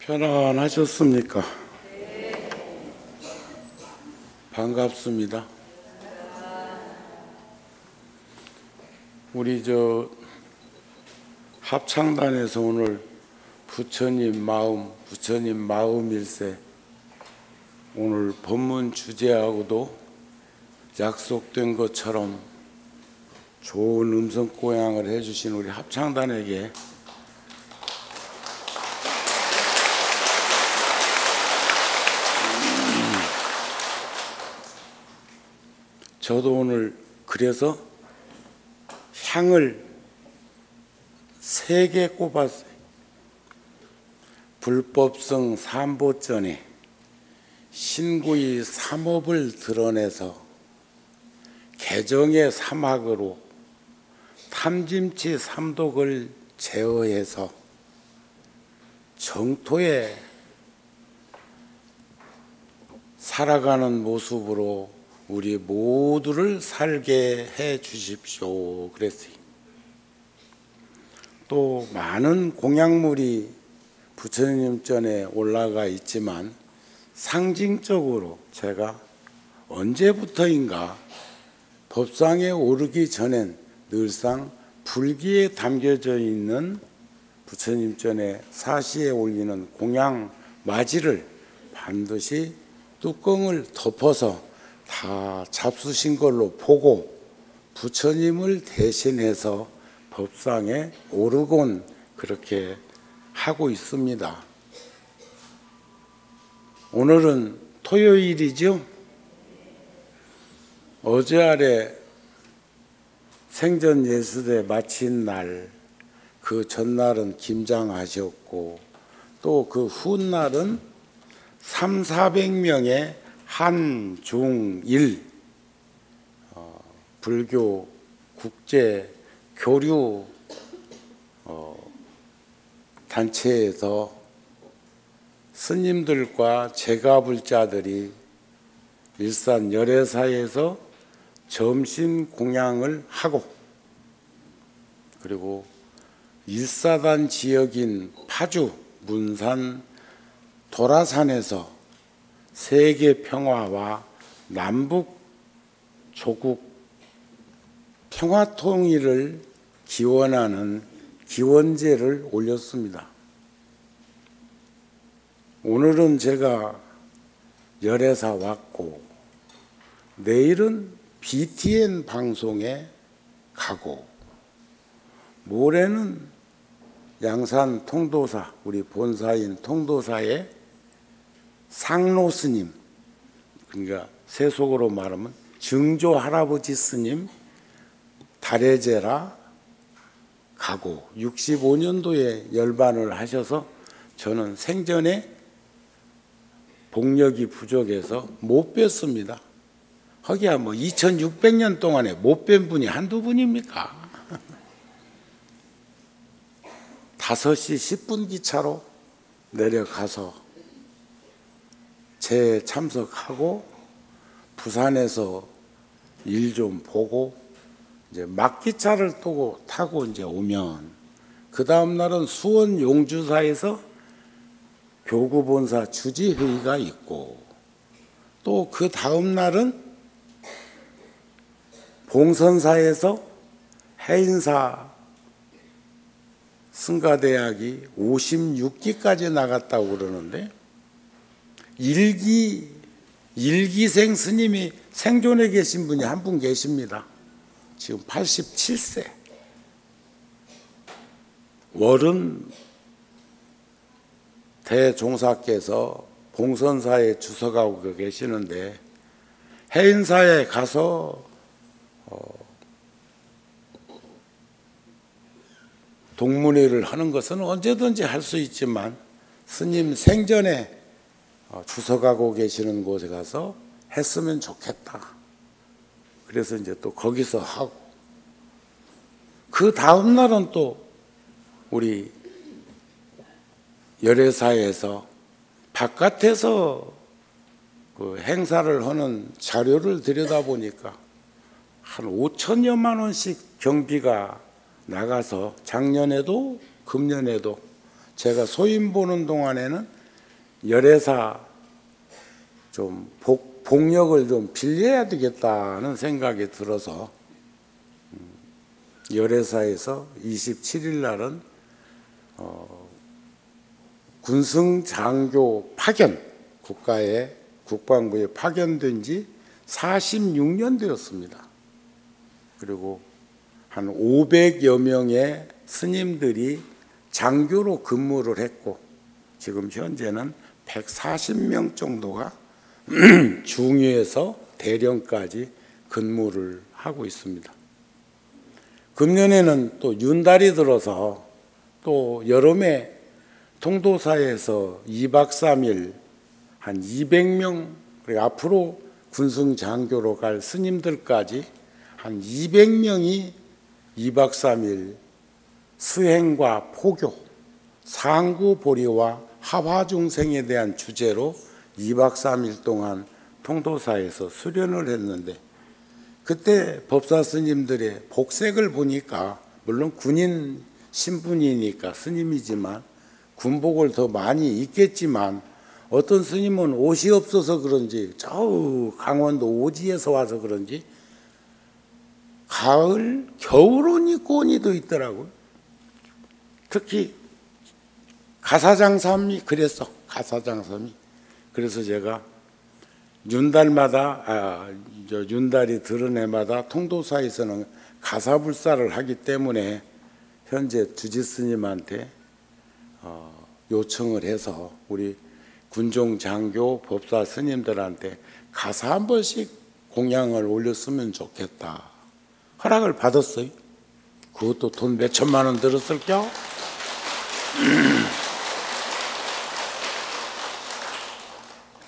편안하셨습니까? 반갑습니다. 우리 합창단에서 오늘 부처님 마음일세 오늘 법문 주제하고도 약속된 것처럼 좋은 음성 고양을 해주신 우리 합창단에게 저도 오늘 그래서 향을 3개 꼽았어요. 불법성 삼보전에 신구의 삼업을 드러내서 개정의 삼학으로 탐짐치 삼독을 제어해서 정토에 살아가는 모습으로 우리 모두를 살게 해 주십시오. 그랬어요. 또 많은 공약물이 부처님 전에 올라가 있지만 상징적으로 제가 언제부터인가 법상에 오르기 전엔 늘상 불기에 담겨져 있는 부처님 전에 사시에 올리는 공양 마지를 반드시 뚜껑을 덮어서 다 잡수신 걸로 보고 부처님을 대신해서 법상에 오르곤 그렇게 하고 있습니다. 오늘은 토요일이죠. 어제 아래 생전예수대 마친 날, 그 전날은 김장하셨고 또 그 훗날은 300~400명의 한중일 불교 국제 교류 단체에서 스님들과 제가불자들이 일산 열애사에서 점심 공양을 하고, 그리고 일사단 지역인 파주, 문산, 도라산에서 세계 평화와 남북 조국 평화 통일을 기원하는 기원제를 올렸습니다. 오늘은 제가 열애사 왔고 내일은 BTN 방송에 가고 모레는 양산 통도사, 우리 본사인 통도사의 상로 스님, 그러니까 세속으로 말하면 증조 할아버지 스님 달해제라 가고 65년도에 열반을 하셔서 저는 생전에 복력이 부족해서 못 뵀습니다. 하기야 뭐 2600년 동안에 못 뵌 분이 한두 분입니까? 5시 10분 기차로 내려가서 제 참석하고 부산에서 일 좀 보고 이제 막기차를 타고 이제 오면 그 다음 날은 수원 용주사에서 교구본사 주지회의가 있고 또 그 다음 날은 봉선사에서 해인사 승가대학이 56기까지 나갔다고 그러는데 일기생 스님이 생존해 계신 분이 한 분 계십니다. 지금 87세. 월은 대종사께서 봉선사에 주석하고 계시는데 해인사에 가서 동문회를 하는 것은 언제든지 할 수 있지만 스님 생전에 주석하고 계시는 곳에 가서 했으면 좋겠다. 그래서 이제 또 거기서 하고 그 다음 날은 또 우리 열애사에서 바깥에서 그 행사를 하는 자료를 들여다보니까 한 5천여만 원씩 경비가 나가서 작년에도 금년에도 제가 소임 보는 동안에는 열애사 좀 복력을 좀 빌려야 되겠다는 생각이 들어서 열애사에서 27일 날은 군승장교 파견, 국방부에 파견된 지 46년 되었습니다. 그리고 한 500여 명의 스님들이 장교로 근무를 했고, 지금 현재는 140명 정도가 중위에서 대령까지 근무를 하고 있습니다. 금년에는 또 윤달이 들어서 또 여름에 통도사에서 2박 3일 한 200명, 그리고 앞으로 군승장교로 갈 스님들까지 한 200명이 2박 3일 수행과 포교, 상구보리와 하화중생에 대한 주제로 2박 3일 동안 통도사에서 수련을 했는데, 그때 법사 스님들의 복색을 보니까, 물론 군인 신분이니까 스님이지만 군복을 더 많이 입겠지만, 어떤 스님은 옷이 없어서 그런지 저 강원도 오지에서 와서 그런지 겨울 옷 입고 온 이도 있더라고요. 특히 가사장삼이 그랬어. 가사장삼이. 그래서 제가 윤달이 들은 해마다 통도사에서는 가사불사를 하기 때문에 현재 주지스님한테 요청을 해서 우리 군종장교 법사 스님들한테 가사 한 번씩 공양을 올렸으면 좋겠다. 허락을 받았어요. 그것도 돈 몇 천만 원 들었을겨?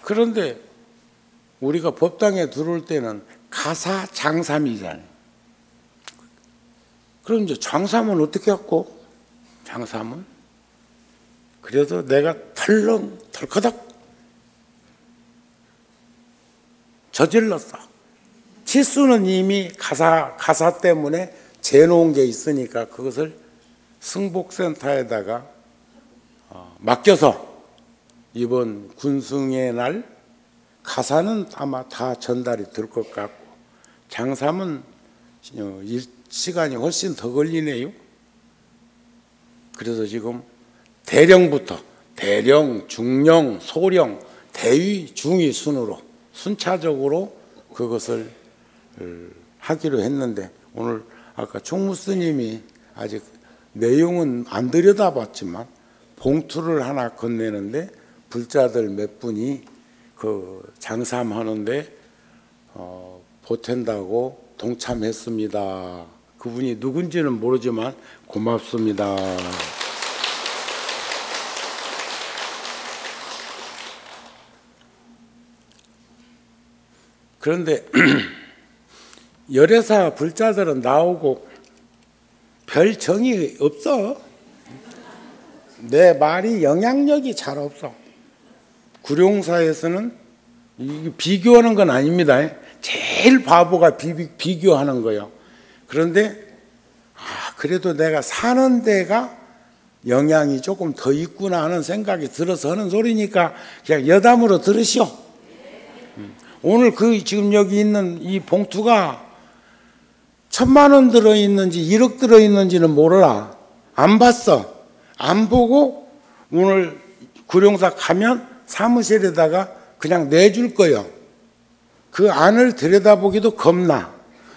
그런데 우리가 법당에 들어올 때는 가사 장삼이잖아요. 그럼 이제 장삼은 어떻게 했고? 장삼은? 그래서 내가 털커덕 저질렀어. 치수는 이미 가사 때문에 재놓은 게 있으니까 그것을 승복센터에다가 맡겨서 이번 군승의 날 가사는 아마 다 전달이 될 것 같고, 장삼은 시간이 훨씬 더 걸리네요. 그래서 지금 대령부터 대령, 중령, 소령, 대위, 중위 순으로 순차적으로 그것을 하기로 했는데, 오늘 아까 총무스님이 아직 내용은 안 들여다봤지만 봉투를 하나 건네는데 불자들 몇 분이 그 장삼하는데 보탠다고 동참했습니다. 그분이 누군지는 모르지만 고맙습니다. 그런데 열애사 불자들은 나오고 별 정이 없어. 내 말이 영향력이 잘 없어. 구룡사에서는 비교하는 건 아닙니다. 제일 바보가 비교하는 거예요. 그런데 그래도 내가 사는 데가 영향이 조금 더 있구나 하는 생각이 들어서 하는 소리니까 그냥 여담으로 들으시오. 오늘 지금 여기 있는 이 봉투가 1,000만 원 들어있는지 1억 들어있는지는 몰라. 안 봤어. 안 보고 오늘 구룡사 가면 사무실에다가 그냥 내줄 거예요. 그 안을 들여다보기도 겁나.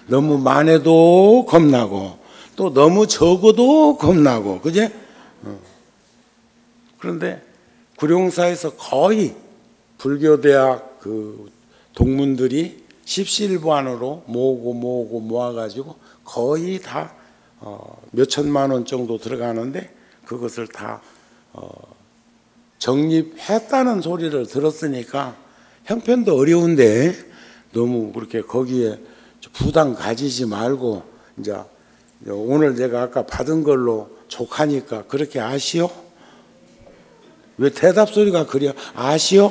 너무 많아도 겁나고 또 너무 적어도 겁나고, 그제? 그런데 구룡사에서 거의 불교대학 그 동문들이 십시일반으로 모아가지고 거의 다 몇 천만 원 정도 들어가는데, 그것을 다 적립했다는 소리를 들었으니까 형편도 어려운데 너무 그렇게 거기에 부담 가지지 말고, 이제 오늘 제가 아까 받은 걸로 족하니까 그렇게 아시오? 왜 대답 소리가 그래? 아시오?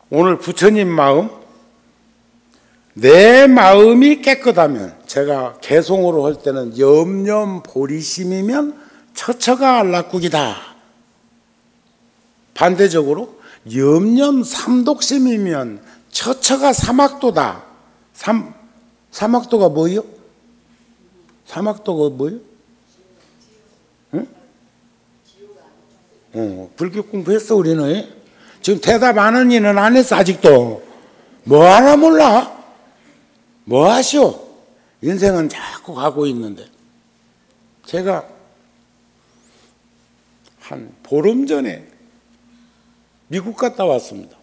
오늘 부처님 마음, 내 마음이 깨끗하면, 제가 개송으로 할 때는 염염 보리심이면 처처가 안락국이다. 반대적으로 염염 삼독심이면 처처가 사막도다. 사막도가 뭐예요? 사막도가 뭐예요? 응? 불교 공부했어 우리는. 지금 대답 안 하는 이는 안 했어 아직도. 뭐 하나 몰라? 뭐 하시오? 인생은 자꾸 가고 있는데. 제가 한 보름 전에 미국 갔다 왔습니다.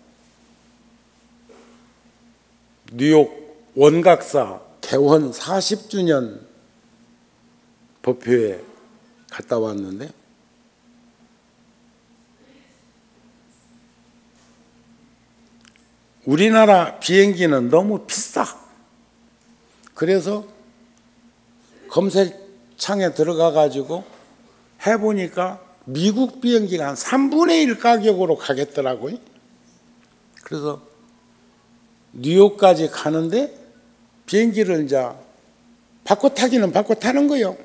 뉴욕 원각사 개원 40주년 법회에 갔다 왔는데, 우리나라 비행기는 너무 비싸. 그래서 검색창에 들어가 가지고 해보니까 미국 비행기가 한 3분의 1 가격으로 가겠더라고요. 그래서 뉴욕까지 가는데 비행기를 이제 바꿔 타기는 바꿔 타는 거예요.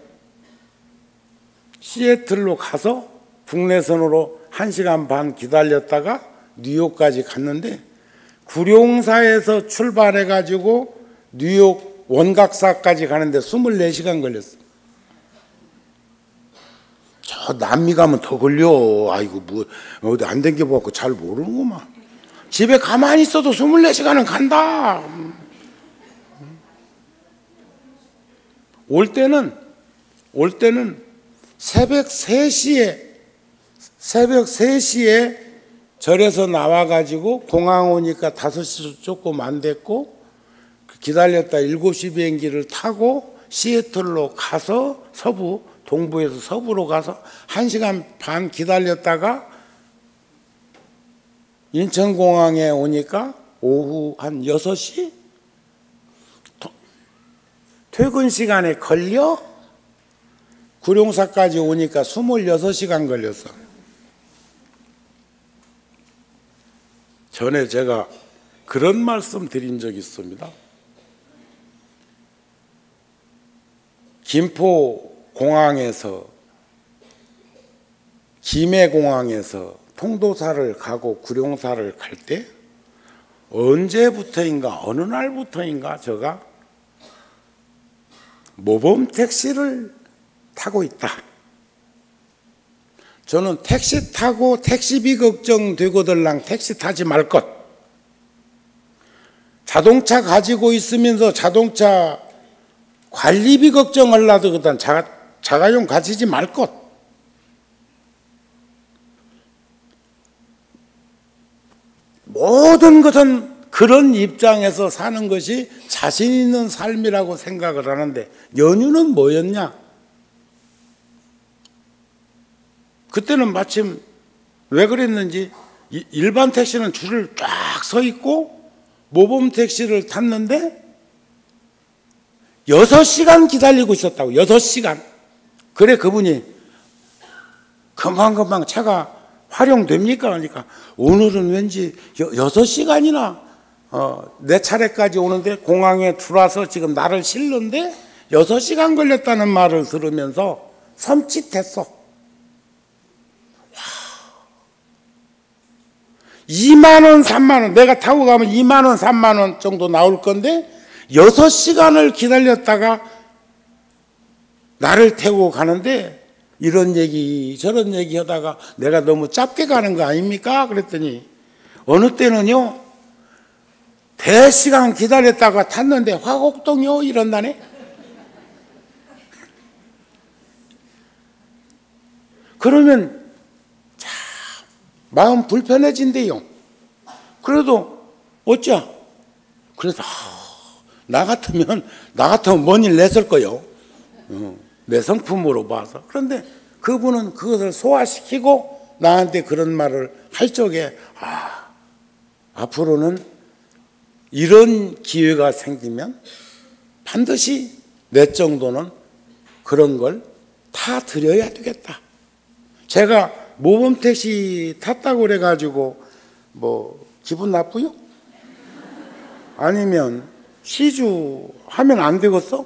시애틀로 가서 국내선으로 1시간 반 기다렸다가 뉴욕까지 갔는데, 구룡사에서 출발해 가지고 뉴욕 원각사까지 가는데 24시간 걸렸어. 저 남미 가면 더 걸려. 아이고 뭐 어디 안 댕겨보고 잘 모르는구만. 집에 가만히 있어도 24시간은 간다. 올 때는 새벽 3시에 절에서 나와가지고 공항 오니까 5시 조금 안 됐고, 기다렸다 7시 비행기를 타고 시애틀로 가서 동부에서 서부로 가서 1시간 반 기다렸다가 인천공항에 오니까 오후 한 6시? 퇴근 시간에 걸려 구룡사까지 오니까 26시간 걸렸어. 전에 제가 그런 말씀 드린 적이 있습니다. 김포공항에서 김해공항에서 통도사를 가고 구룡사를 갈 때 언제부터인가 어느 날부터인가 제가 모범 택시를 타고 있다. 저는 택시 타고 택시비 걱정되고들랑 택시 타지 말 것. 자동차 가지고 있으면서 자동차 관리비 걱정하려도 그단 자가용 가지지 말 것. 모든 것은 그런 입장에서 사는 것이 자신 있는 삶이라고 생각을 하는데, 연유는 뭐였냐? 그때는 마침 왜 그랬는지 일반 택시는 줄을 쫙 서 있고 모범 택시를 탔는데 6시간 기다리고 있었다고. 6시간. 그래 그분이 금방금방 차가 활용됩니까? 그러니까 오늘은 왠지 6시간이나 내 차례까지 오는데 공항에 들어와서 지금 나를 실는데 6시간 걸렸다는 말을 들으면서 섬찟했어. 2만 원, 3만 원, 내가 타고 가면 2만 원, 3만 원 정도 나올 건데 6시간을 기다렸다가 나를 태우고 가는데 이런 얘기 저런 얘기 하다가 내가 너무 짧게 가는 거 아닙니까? 그랬더니 어느 때는요 대시간 기다렸다가 탔는데 화곡동이요 이런다네. 그러면 참 마음 불편해진대요. 그래도 어쩌? 그래서 나 같으면 뭔 일 냈을 거요. 내 성품으로 봐서. 그런데 그분은 그것을 소화시키고 나한테 그런 말을 할 적에 앞으로는 이런 기회가 생기면 반드시 내 정도는 그런 걸 다 드려야 되겠다. 제가 모범택시 탔다고 그래가지고 뭐 기분 나쁘요? 아니면 시주 하면 안 되겠어?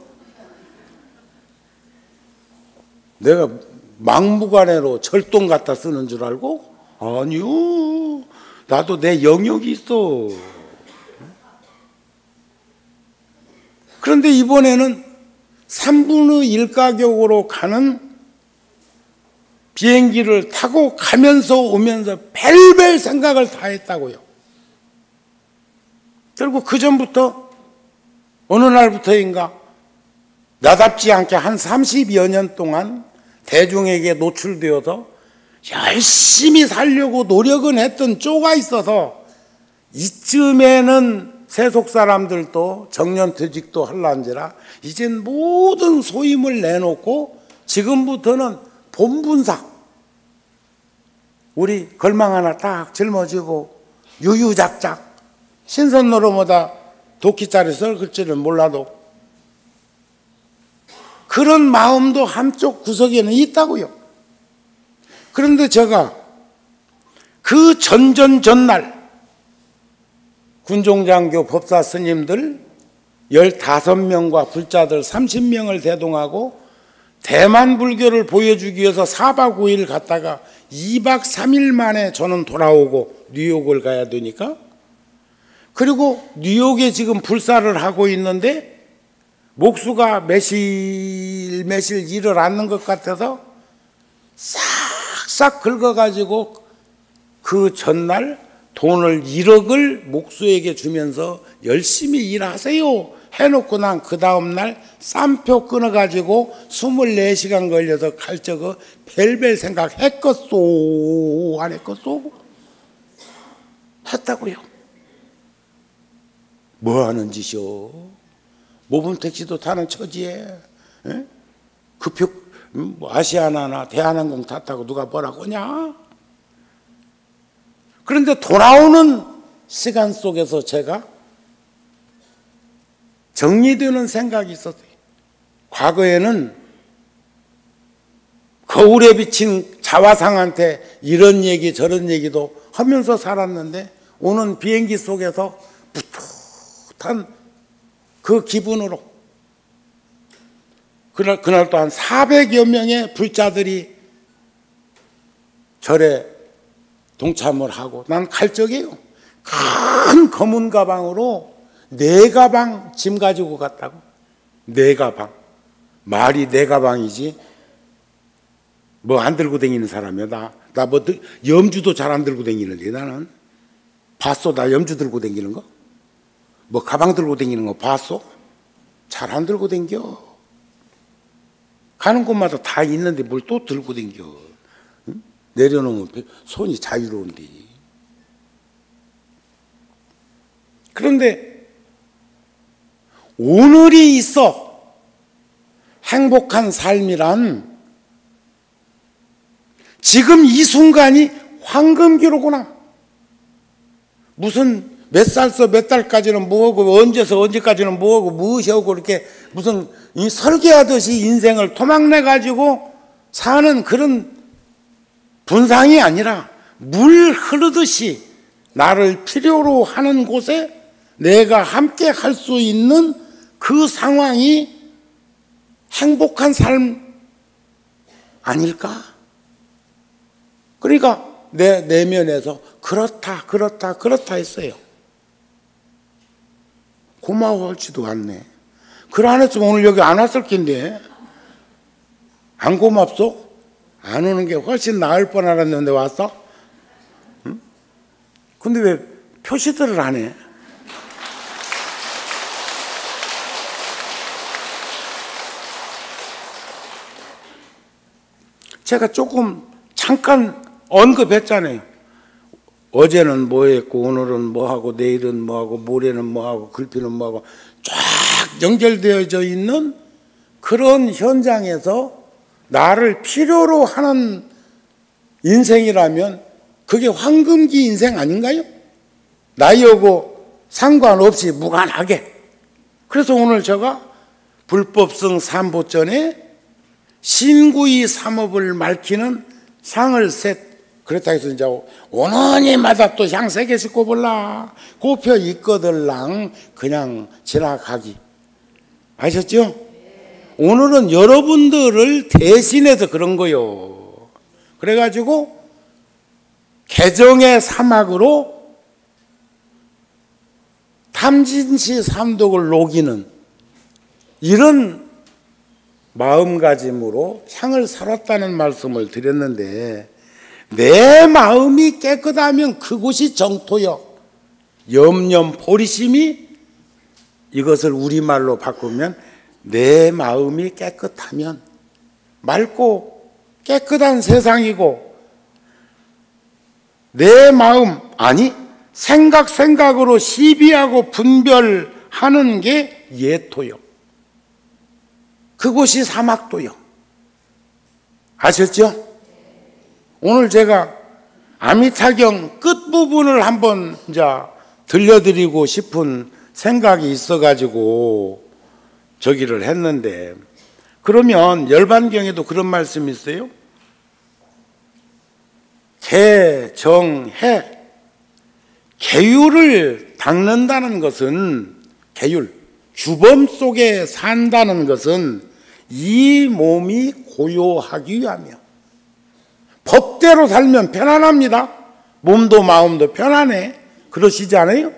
내가 막무가내로 절동 갖다 쓰는 줄 알고? 아니요. 나도 내 영역이 있어. 그런데 이번에는 3분의 1 가격으로 가는 비행기를 타고 가면서 오면서 별별 생각을 다 했다고요. 그리고 그 전부터 어느 날부터인가 나답지 않게 한 30여 년 동안 대중에게 노출되어서 열심히 살려고 노력은 했던 쪼가 있어서 이쯤에는 세속 사람들도 정년퇴직도 할란지라 이젠 모든 소임을 내놓고 지금부터는 본분상 우리 걸망 하나 딱 짊어지고 유유작작 신선노름보다 도끼자리 썰글지는 몰라도 그런 마음도 한쪽 구석에는 있다고요. 그런데 제가 그 전날 군종장교 법사 스님들 15명과 불자들 30명을 대동하고 대만 불교를 보여주기 위해서 4박 5일 갔다가 2박 3일 만에 저는 돌아오고 뉴욕을 가야 되니까, 그리고 뉴욕에 지금 불사를 하고 있는데 목수가 매실 일을 않는 것 같아서 싹싹 긁어가지고 그 전날 돈을 1억을 목수에게 주면서 열심히 일하세요 해놓고 난 그 다음날 쌈표 끊어가지고 24시간 걸려서 갈 적어 별별 생각 했겠소 안 했겠소? 했다고요. 뭐 하는 짓이요? 모범 택시도 타는 처지에 급표 아시아나나 대한항공 탔다고 누가 뭐라고 하냐? 그런데 돌아오는 시간 속에서 제가 정리되는 생각이 있었어요. 과거에는 거울에 비친 자화상한테 이런 얘기 저런 얘기도 하면서 살았는데 오는 비행기 속에서 풋풋한 그 기분으로 그날 또 한 400여 명의 불자들이 절에 동참을 하고 난 갈 적이에요. 큰 검은 가방으로 4가방 짐 가지고 갔다고. 4가방. 말이 4가방이지 뭐 안 들고 다니는 사람이야. 나 뭐 염주도 잘 안 들고 다니는데 나는. 봤어? 나 염주 들고 다니는 거? 뭐 가방 들고 다니는 거 봤어? 잘 안 들고 다녀. 가는 곳마다 다 있는데 뭘 또 들고 다녀. 응? 내려놓으면 손이 자유로운데. 그런데 오늘이 있어 행복한 삶이란 지금 이 순간이 황금기로구나. 무슨 몇 살서 몇 달까지는 뭐하고 언제서 언제까지는 뭐하고 무엇이하고 이렇게 무슨 설계하듯이 인생을 토막내가지고 사는 그런 분상이 아니라 물 흐르듯이 나를 필요로 하는 곳에 내가 함께 할 수 있는 그 상황이 행복한 삶 아닐까? 그러니까 내 내면에서 그렇다 했어요. 고마워하지도 않네. 그래 안 했으면 오늘 여기 안 왔을 텐데. 안 고맙소? 안 오는 게 훨씬 나을 뻔 알았는데 왔어? 응? 근데 왜 표시들을 안 해? 제가 조금 잠깐 언급했잖아요. 어제는 뭐 했고 오늘은 뭐 하고 내일은 뭐 하고 모레는 뭐 하고 글피는 뭐 하고 쫙 연결되어져 있는 그런 현장에서 나를 필요로 하는 인생이라면 그게 황금기 인생 아닌가요? 나이하고 상관없이 무관하게. 그래서 오늘 제가 불법성 삼보전에 신구이 삼업을 밝히는 상을 셋 그렇다 해서 이제 오너니마다 또 향 3개씩 꼽을라 꼽혀 있거들랑 그냥 지나가기. 아셨죠? 오늘은 여러분들을 대신해서 그런 거요. 그래가지고 개정의 사막으로 탐진치 삼독을 녹이는 이런 마음가짐으로 향을 살았다는 말씀을 드렸는데, 내 마음이 깨끗하면 그곳이 정토요. 염려 보리심이, 이것을 우리말로 바꾸면 내 마음이 깨끗하면 맑고 깨끗한 세상이고, 내 마음 아니 생각으로 시비하고 분별하는 게 예토요. 그곳이 사막도요. 아셨죠? 오늘 제가 아미타경 끝부분을 한번 이제 들려드리고 싶은 생각이 있어가지고 저기를 했는데, 그러면 열반경에도 그런 말씀이 있어요. 개정해, 계율을 닦는다는 것은, 계율, 주범 속에 산다는 것은 이 몸이 고요하기 위하며, 법대로 살면 편안합니다. 몸도 마음도 편안해. 그러시지 않아요?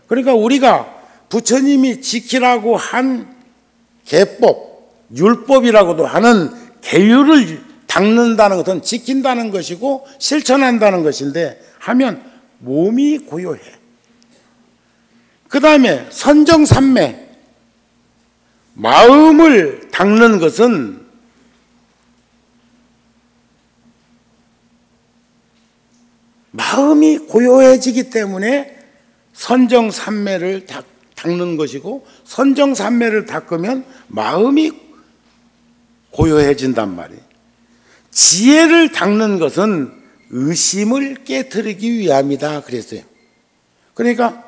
그러니까 우리가 부처님이 지키라고 한 계법, 율법이라고도 하는 계율을 닦는다는 것은 지킨다는 것이고 실천한다는 것인데, 하면 몸이 고요해. 그 다음에 선정삼매, 마음을 닦는 것은 마음이 고요해지기 때문에 선정삼매를 닦는 것이고, 선정삼매를 닦으면 마음이 고요해진단 말이에요. 지혜를 닦는 것은 의심을 깨트리기 위함이다 그랬어요. 그러니까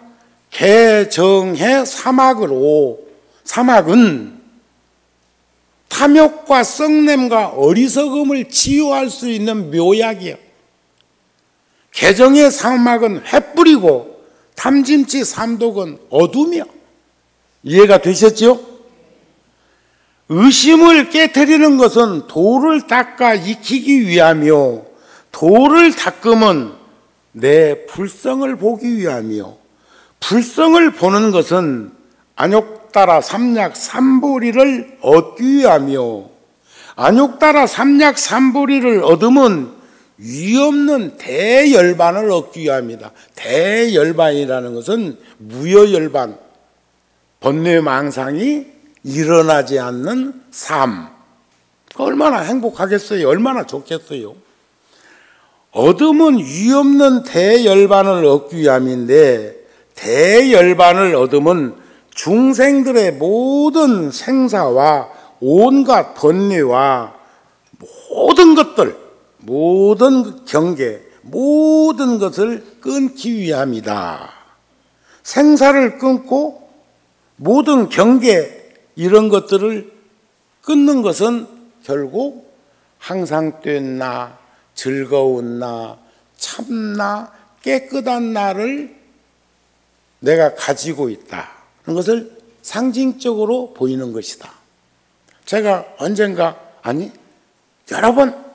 개정해 사막으로, 사막은 탐욕과 썩냄과 어리석음을 치유할 수 있는 묘약이에요. 개정의 사막은 횃불이고 탐진치 삼독은 어둠이요. 이해가 되셨죠? 의심을 깨트리는 것은 도를 닦아 익히기 위하며, 도를 닦으면 내 불성을 보기 위하며, 불성을 보는 것은 안욕따라 삼약 삼보리를 얻기 위하며, 안욕따라 삼약 삼보리를 얻으면 위없는 대열반을 얻기 위함이다. 대열반이라는 것은 무여열반, 번뇌망상이 일어나지 않는 삶. 얼마나 행복하겠어요? 얼마나 좋겠어요? 얻으면 위없는 대열반을 얻기 위함인데, 대열반을 얻으면 중생들의 모든 생사와 온갖 번뇌와 모든 것들, 모든 경계, 모든 것을 끊기 위함이다. 생사를 끊고 모든 경계, 이런 것들을 끊는 것은 결국 항상 된 나, 즐거운 나, 참나, 깨끗한 나를 내가 가지고 있다 하는 것을 상징적으로 보이는 것이다. 제가 언젠가, 아니 여러 번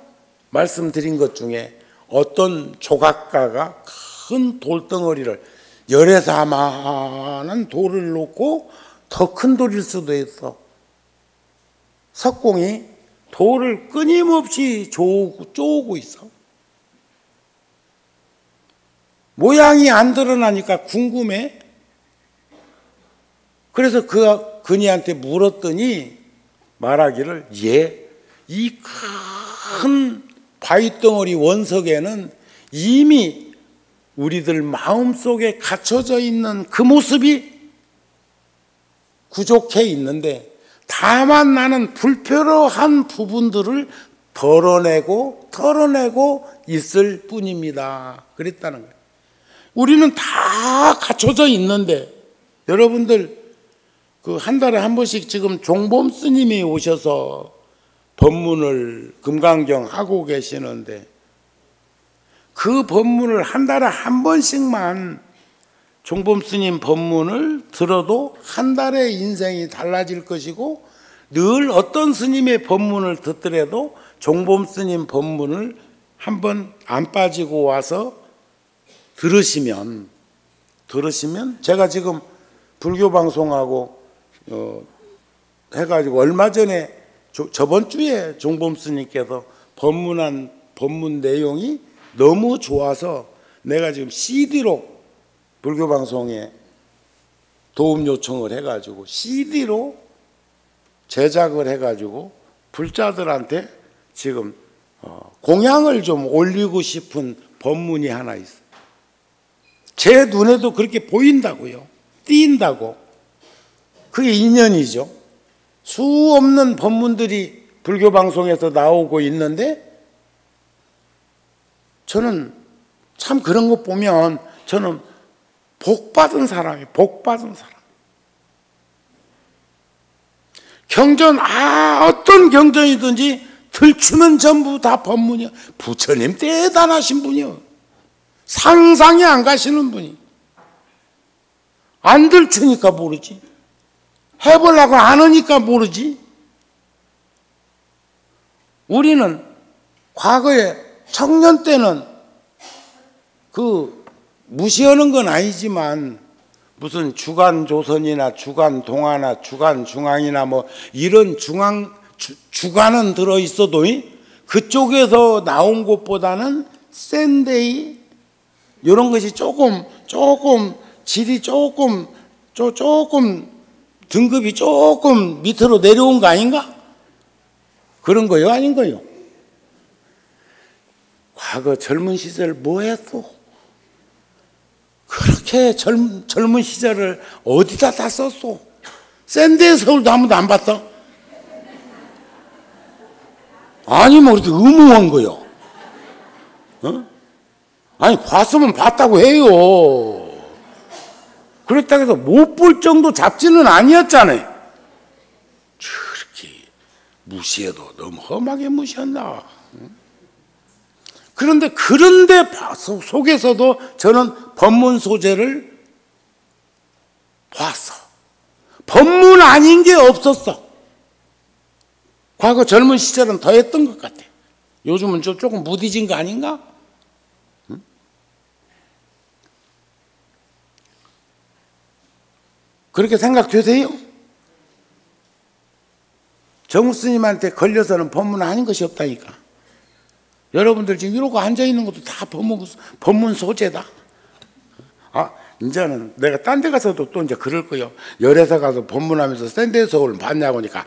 말씀드린 것 중에 어떤 조각가가 큰 돌덩어리를, 열에서만한 돌을 놓고 더 큰 돌일 수도 있어. 석공이 돌을 끊임없이 쪼고 있어. 모양이 안 드러나니까 궁금해. 그래서 그니한테 물었더니 말하기를, 이 큰 바위덩어리 원석에는 이미 우리들 마음속에 갇혀져 있는 그 모습이 구족해 있는데, 다만 나는 불필요한 부분들을 덜어내고 있을 뿐입니다. 그랬다는 거예요. 우리는 다 갖춰져 있는데, 여러분들 그 한 달에 한 번씩 지금 종범 스님이 오셔서 법문을 금강경 하고 계시는데, 그 법문을 한 달에 한 번씩만 종범 스님 법문을 들어도 한 달의 인생이 달라질 것이고, 늘 어떤 스님의 법문을 듣더라도 종범 스님 법문을 한번 안 빠지고 와서 들으시면 제가 지금 불교 방송하고 해가지고 얼마 전에 저번 주에 종범 스님께서 법문한 법문 내용이 너무 좋아서 내가 지금 CD로 불교 방송에 도움 요청을 해가지고 CD로 제작을 해가지고 불자들한테 지금 공양을 좀 올리고 싶은 법문이 하나 있어요. 제 눈에도 그렇게 보인다고요. 띄인다고. 그게 인연이죠. 수 없는 법문들이 불교 방송에서 나오고 있는데, 저는 참 그런 거 보면 저는 복받은 사람이에요. 복받은 사람. 경전, 어떤 경전이든지 들추면 전부 다 법문이야. 부처님 대단하신 분이요. 상상이 안 가시는 분이. 안 들추니까 모르지. 해보려고 안 하니까 모르지. 우리는 과거에 청년 때는 무시하는 건 아니지만 무슨 주간조선이나 주간동아나 주간중앙이나 뭐 이런 주간은 들어있어도 그쪽에서 나온 것보다는 센데이 이런 것이 조금 질이 조금 등급이 조금 밑으로 내려온 거 아닌가? 그런 거요? 아닌 거요? 과거 젊은 시절 뭐 했어? 그렇게 젊은 시절을 어디다 다 썼어? 샌드의 서울도 아무도 안 봤어? 아니 뭐 그렇게 의무한 거요? 아니 봤으면 봤다고 해요. 그렇다고 해서 못 볼 정도 잡지는 아니었잖아요. 저렇게 무시해도 너무 험하게 무시한다. 그런데 속에서도 저는 법문 소재를 봤어. 법문 아닌 게 없었어. 과거 젊은 시절은 더 했던 것 같아. 요즘은 조금 무디진 거 아닌가? 그렇게 생각되세요? 정우 스님한테 걸려서는 법문 아닌 것이 없다니까. 여러분들 지금 이러고 앉아있는 것도 다 법문 소재다. 이제는 내가 딴 데 가서도 또 이제 그럴 거요. 열애사 가서 법문하면서 샌드의 서울 봤냐고 하니까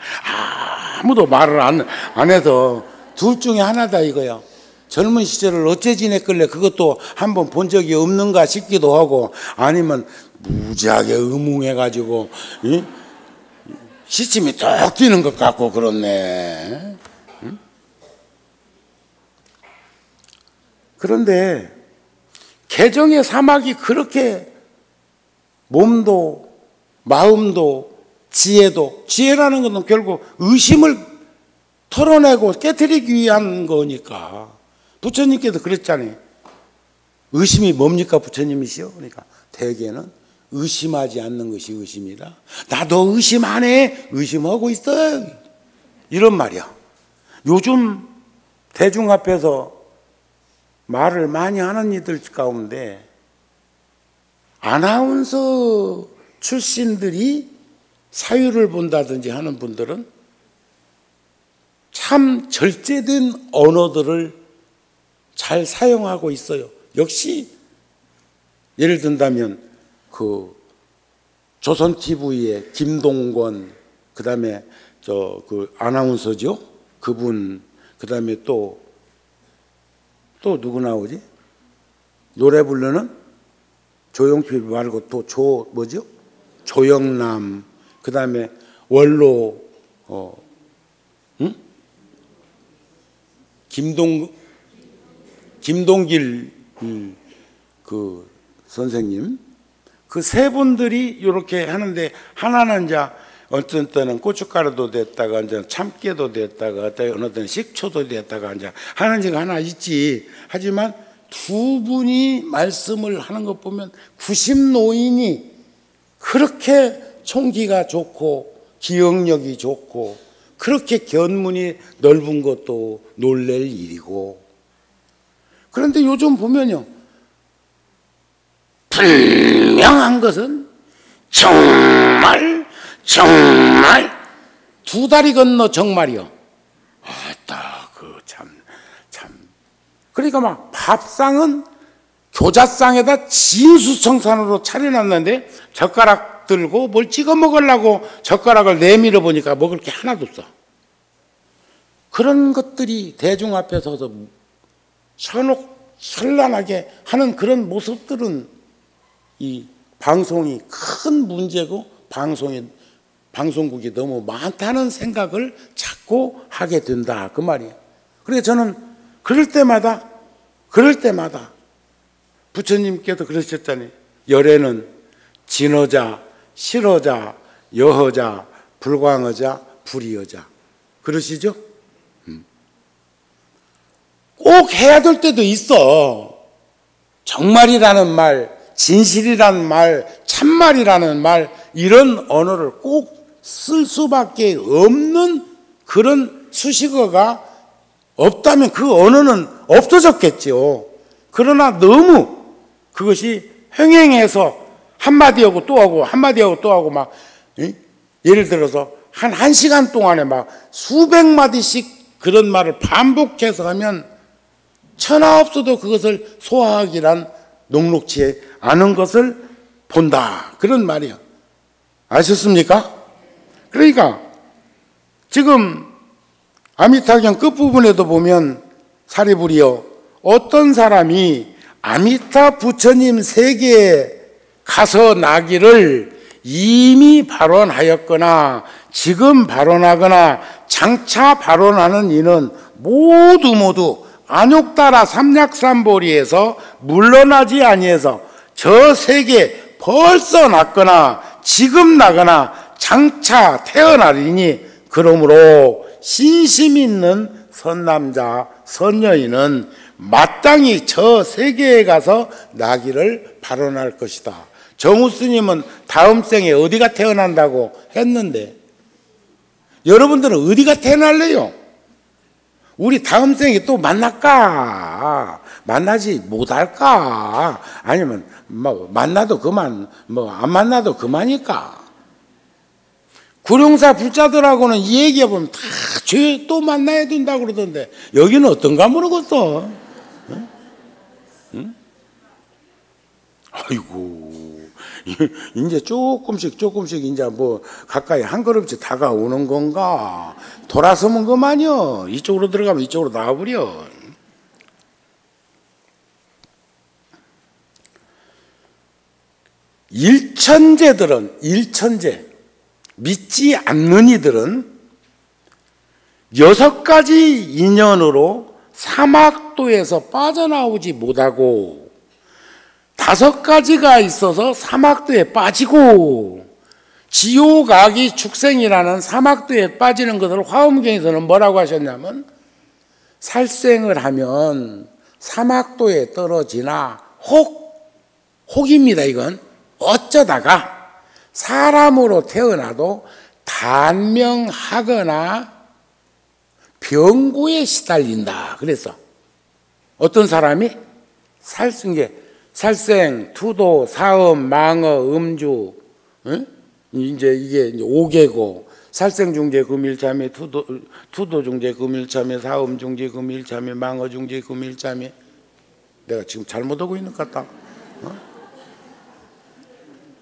아무도 말을 안 해서 둘 중에 하나다 이거요. 젊은 시절을 어째 지냈길래 그것도 한번 본 적이 없는가 싶기도 하고, 아니면 무지하게 의뭉해가지고 시침이 뚝 뛰는 것 같고 그렇네. 그런데 개정의 사막이 그렇게 몸도 마음도 지혜라는 것은 결국 의심을 털어내고 깨트리기 위한 거니까. 부처님께서 그랬잖아요. 의심이 뭡니까 부처님이시여? 그러니까 대개는 의심하지 않는 것이 의심이다. 나도 의심 안 해. 의심하고 있어요. 이런 말이야. 요즘 대중 앞에서 말을 많이 하는 이들 가운데 아나운서 출신들이 사유를 본다든지 하는 분들은 참 절제된 언어들을 잘 사용하고 있어요. 역시 예를 든다면 조선 TV의 김동건, 그다음에 아나운서죠. 그분, 그다음에 또 누구 나오지? 노래 부르는 조용필 말고 또 조영남, 그다음에 원로 김동길 그 선생님, 그 세 분들이 이렇게 하는데, 하나는 이제 어떤 때는 고춧가루도 됐다가 이제 참깨도 됐다가 어느 때는 식초도 됐다가 이제 하는 지가 하나 있지. 하지만 두 분이 말씀을 하는 것 보면 90노인이 그렇게 총기가 좋고 기억력이 좋고 그렇게 견문이 넓은 것도 놀랄 일이고, 그런데 요즘 보면요, 분명한 것은 정말 두 다리 건너 정말이요. 아따, 그 참. 그러니까 막 밥상은 교자상에다 진수성찬으로 차려놨는데 젓가락 들고 뭘 찍어 먹으려고 젓가락을 내밀어 보니까 먹을 게 하나도 없어. 그런 것들이 대중 앞에 서서 현란하게 하는 그런 모습들은 이 방송이 큰 문제고 방송국이 너무 많다는 생각을 자꾸 하게 된다, 그 말이에요. 그래서 저는 그럴 때마다 부처님께서 그러셨잖아요. 열애는 진어자, 실어자, 여허자, 불광어자, 불이어자. 그러시죠? 꼭 해야 될 때도 있어. 정말이라는 말, 진실이라는 말, 참말이라는 말, 이런 언어를 꼭 쓸 수밖에 없는 그런 수식어가 없다면 그 언어는 없어졌겠죠. 그러나 너무 그것이 흥행해서 한마디하고 또 하고 한마디하고 또 하고 막, 예를 들어서 한 1시간 동안에 막 수백 마디씩 그런 말을 반복해서 하면 천하 없어도 그것을 소화하기란 녹록치 않은 것을 본다, 그런 말이에요. 아셨습니까? 그러니까 지금 아미타경 끝부분에도 보면 사리부리여, 어떤 사람이 아미타 부처님 세계에 가서 나기를 이미 발언하였거나 지금 발언하거나 장차 발언하는 이는 모두 안욕따라 삼약삼보리에서 물러나지 아니해서 저 세계에 벌써 났거나 지금 나거나 장차 태어나리니, 그러므로 신심 있는 선남자 선여인은 마땅히 저 세계에 가서 나기를 발언할 것이다. 정우 스님은 다음 생에 어디가 태어난다고 했는데 여러분들은 어디가 태어날래요? 우리 다음 생에 또 만날까? 만나지 못할까? 아니면 뭐 만나도 그만, 뭐 안 만나도 그만일까? 구룡사 불자들하고는 이 얘기해보면 다 죄 또 만나야 된다고 그러던데 여기는 어떤가 모르겠어. 응? 응? 아이고, 이제 조금씩 이제 뭐 가까이 한 걸음씩 다가오는 건가? 돌아서면 그만이요. 이쪽으로 들어가면 이쪽으로 나와버려. 일천제 믿지 않는 이들은 6가지 인연으로 사막도에서 빠져나오지 못하고 5가지가 있어서 사막도에 빠지고, 지옥, 악이, 축생이라는 사막도에 빠지는 것을 화엄경에서는 뭐라고 하셨냐면, 살생을 하면 사막도에 떨어지나 혹입니다. 이건 어쩌다가 사람으로 태어나도 단명하거나 병고에 시달린다. 그래서 어떤 사람이 살생, 투도, 사음, 망어, 음주, 이제 이게 이제 5개고, 살생중재 금일참회, 투도중재 금일참회, 사음중재 금일참회, 망어중재 금일참회. 내가 지금 잘못하고 있는 것 같다.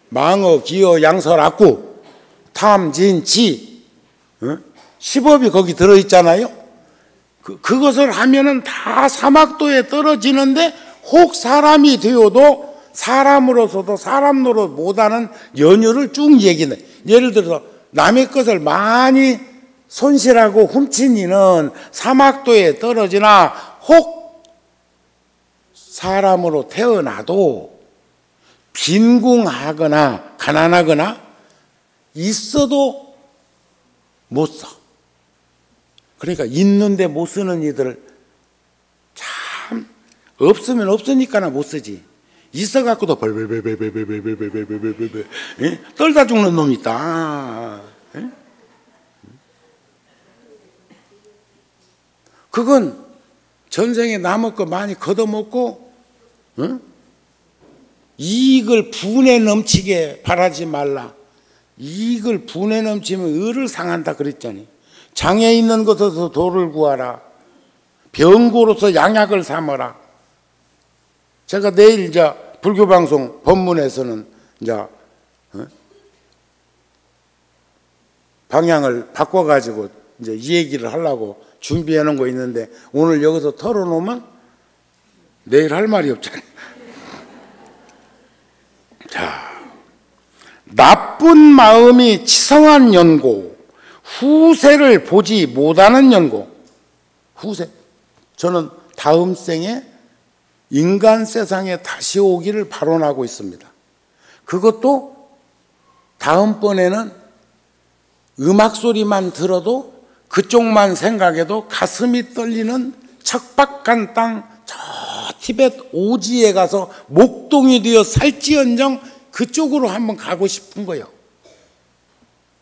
망어, 기어, 양설, 악구, 탐, 진, 지, 10업이 거기 들어있잖아요. 그것을 하면은 다 사막도에 떨어지는데, 혹 사람이 되어도 사람으로서도 사람 노릇 못하는 연유를 쭉 얘기해. 예를 들어서 남의 것을 많이 손실하고 훔친 이는 사막도에 떨어지나, 혹 사람으로 태어나도 빈궁하거나 가난하거나 있어도 못 써. 그러니까 있는데 못 쓰는 이들을 참 없으면 없으니까나 못 쓰지. 있어갖고도 벌벌벌벌벌벌벌벌벌벌벌 떨다 죽는 놈이 있다. 그건 전생에 남의 거 많이 걷어먹고 이익을 분에 넘치게 바라지 말라. 이익을 분에 넘치면 의를 상한다 그랬잖아요. 장애 있는 것에서 도를 구하라. 병고로서 양약을 삼어라. 제가 내일 이제 불교방송 법문에서는 이제 방향을 바꿔가지고 이제 이 얘기를 하려고 준비해 놓은 거 있는데 오늘 여기서 털어놓으면 내일 할 말이 없잖아요. 자, 나쁜 마음이 치성한 연고, 후세를 보지 못하는 연고. 후세. 저는 다음 생에 인간 세상에 다시 오기를 발언하고 있습니다. 그것도 다음번에는 음악 소리만 들어도 그쪽만 생각해도 가슴이 떨리는 척박한 땅, 저 티벳 오지에 가서 목동이 되어 살지언정 그쪽으로 한번 가고 싶은 거예요.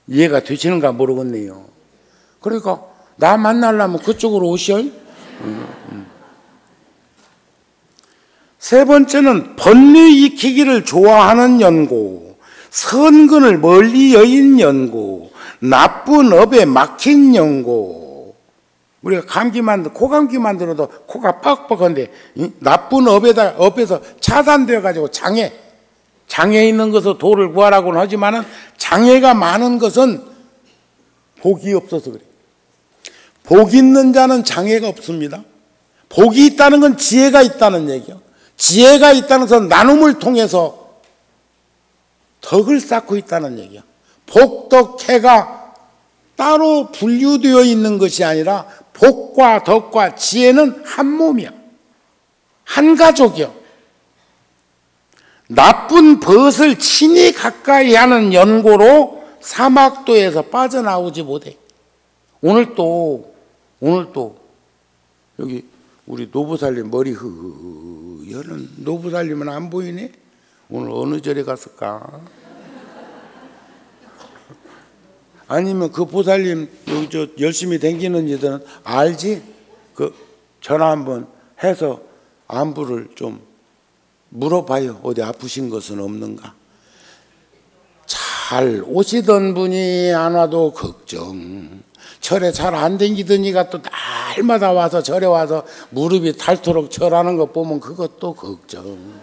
이해가 되시는가 모르겠네요. 그러니까 나 만나려면 그쪽으로 오시오. 세 번째는 번뇌 익히기를 좋아하는 연고, 선근을 멀리 여인 연고, 나쁜 업에 막힌 연고. 우리가 감기만, 코감기만 들어도 코가 뻑뻑한데 나쁜 업에서 차단되어 가지고 장애 있는 것을 도를 구하라고는 하지만은 장애가 많은 것은 복이 없어서 그래요. 복 있는 자는 장애가 없습니다. 복이 있다는 건 지혜가 있다는 얘기요. 지혜가 있다는 것은 나눔을 통해서 덕을 쌓고 있다는 얘기야. 복덕해가 따로 분류되어 있는 것이 아니라 복과 덕과 지혜는 한 몸이야. 한 가족이야. 나쁜 벗을 친히 가까이 하는 연고로 사막도에서 빠져나오지 못해. 오늘 또 여기 우리 노부살님 머리 흐여는 노부살님은 안 보이네? 오늘 어느 절에 갔을까? 아니면 그 보살님 여기 저 열심히 댕기는 이들은 알지? 그 전화 한번 해서 안부를 좀 물어봐요. 어디 아프신 것은 없는가? 잘 오시던 분이 안 와도 걱정. 절에 잘 안 댕기더니가 또 날마다 와서 절에 와서 무릎이 닳도록 절하는 거 보면 그것도 걱정.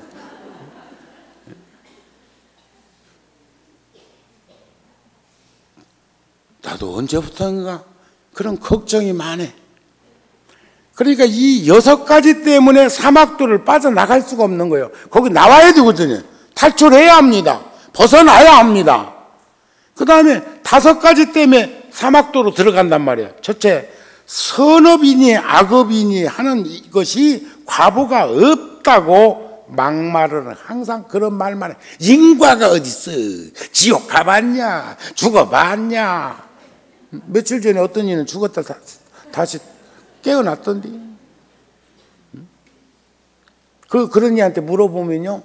나도 언제부터인가 그런 걱정이 많네. 그러니까 이 6가지 때문에 사막도를 빠져나갈 수가 없는 거예요. 거기 나와야 되거든요. 탈출해야 합니다. 벗어나야 합니다. 그 다음에 5가지 때문에 사막도로 들어간단 말이에요. 첫째, 선업이니 악업이니 하는 것이 과보가 없다고 막말을 항상 그런 말만 해. 인과가 어디 있어? 지옥 가봤냐? 죽어봤냐? 며칠 전에 어떤 이는 죽었다 다시 깨어났던데. 그런 이한테 물어보면요,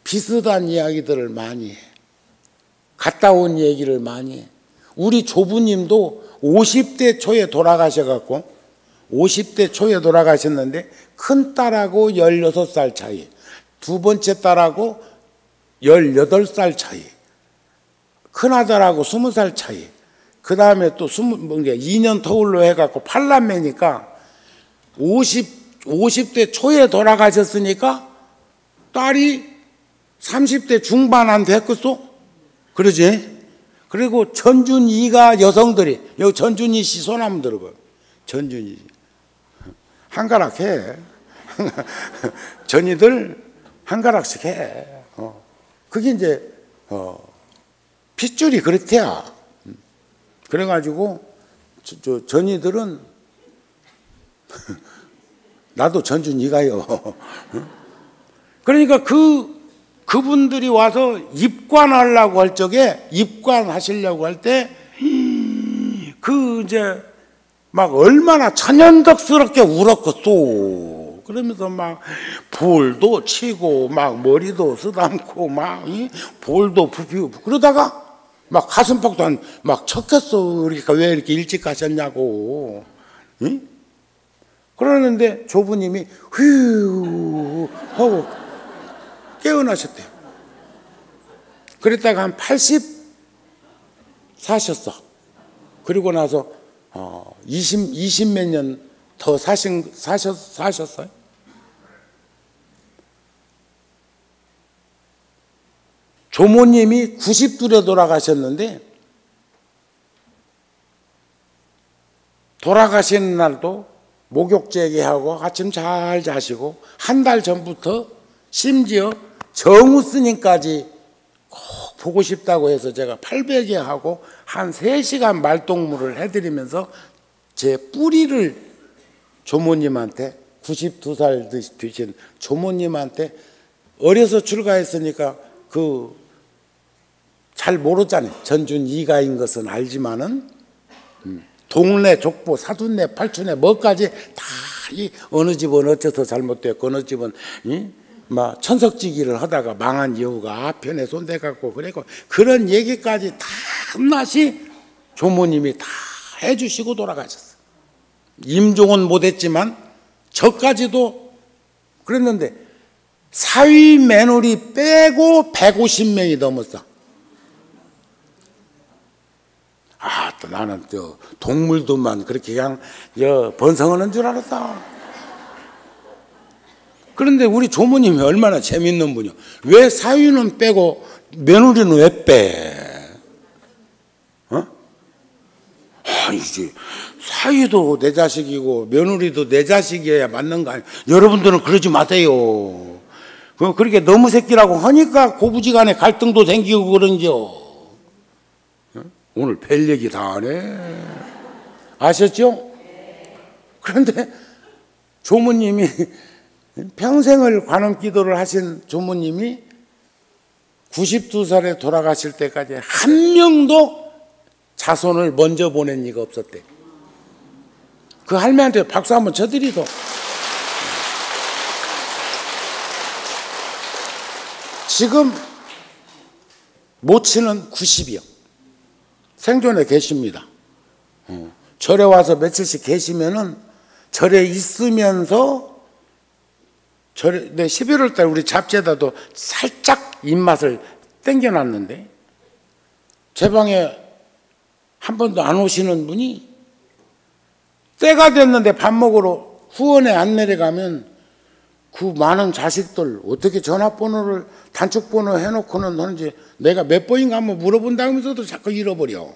비슷한 이야기들을 많이 해. 갔다 온 얘기를 많이 해. 우리 조부님도 50대 초에 돌아가셔갖고 50대 초에 돌아가셨는데 큰 딸하고 16살 차이, 두 번째 딸하고 18살 차이, 큰 아들하고 20살 차이, 그 다음에 또 2년 터울로 해갖고 8남매니까 50대 초에 돌아가셨으니까 딸이 30대 중반한 됐겠소? 그러지? 그리고 전준이가 여성들이, 여기 전준이 씨 손 한번 들어봐요. 전준이 한가락 해. 전이들 한가락씩 해. 그게 이제 핏줄이 그렇대야. 그래가지고 전이들은 나도 전준이가요. 그러니까 그분들이 와서 입관하려고 할 적에, 입관하시려고 할 때, 이제 막 얼마나 천연덕스럽게 울었겠소. 그러면서 막 볼도 치고 막 머리도 쓰담고 막 볼도 부비고 그러다가 막 가슴팍도 막 쳤겠어. 그러니까 왜 이렇게 일찍 가셨냐고. 응? 그러는데 조부님이 휴 하고 깨어나셨대요. 그랬다가 한 80 사셨어. 그리고 나서 20 몇 년 더 사셨어요. 조모님이 90둘에 돌아가셨는데 돌아가시는 날도 목욕제기하고 아침 잘 자시고 한 달 전부터 심지어 정우 스님까지 꼭 보고 싶다고 해서 제가 800에 하고 한 3시간 말동무를 해드리면서 제 뿌리를 조모님한테 92살 되신 조모님한테 어려서 출가했으니까 잘 모르잖아요. 전준 이가인 것은 알지만은 동네 족보 사둔네 팔춘네 뭐까지 다 어느 집은 어째서 잘못됐고 어느 집은 막 천석지기를 하다가 망한 이유가 아편에 손대갖고 그랬고 그런 얘기까지 다 한낱이 조모님이 다 해주시고 돌아가셨어요. 임종은 못했지만 저까지도 그랬는데 사위 며느리 빼고 150명이 넘었어. 또 나는 동물도만 그렇게 그냥 번성하는 줄 알았다. 그런데 우리 조모님이 얼마나 재밌는 분이요. 왜 사위는 빼고 며느리는 왜 빼? 이제 사위도 내 자식이고 며느리도 내 자식이어야 맞는 거 아니에요. 여러분들은 그러지 마세요. 그렇게 너무 새끼라고 하니까 고부지간에 갈등도 생기고 그런겨. 오늘 별 얘기 다 하네. 아셨죠? 그런데 조모님이 평생을 관음 기도를 하신 조모님이 92살에 돌아가실 때까지 한 명도 자손을 먼저 보낸 이가 없었대. 그 할매한테 박수 한번 쳐드리도. 지금 모친은 90이요. 생존에 계십니다. 절에 와서 며칠씩 계시면은 절에 있으면서 절에 11월 달 우리 잡지에다도 살짝 입맛을 땡겨놨는데 제 방에 한 번도 안 오시는 분이 때가 됐는데 밥 먹으러 후원에 안 내려가면 그 많은 자식들 어떻게 전화번호를 단축번호 해놓고는 하는지 내가 몇 번인가 한번 물어본다면서도 자꾸 잃어버려.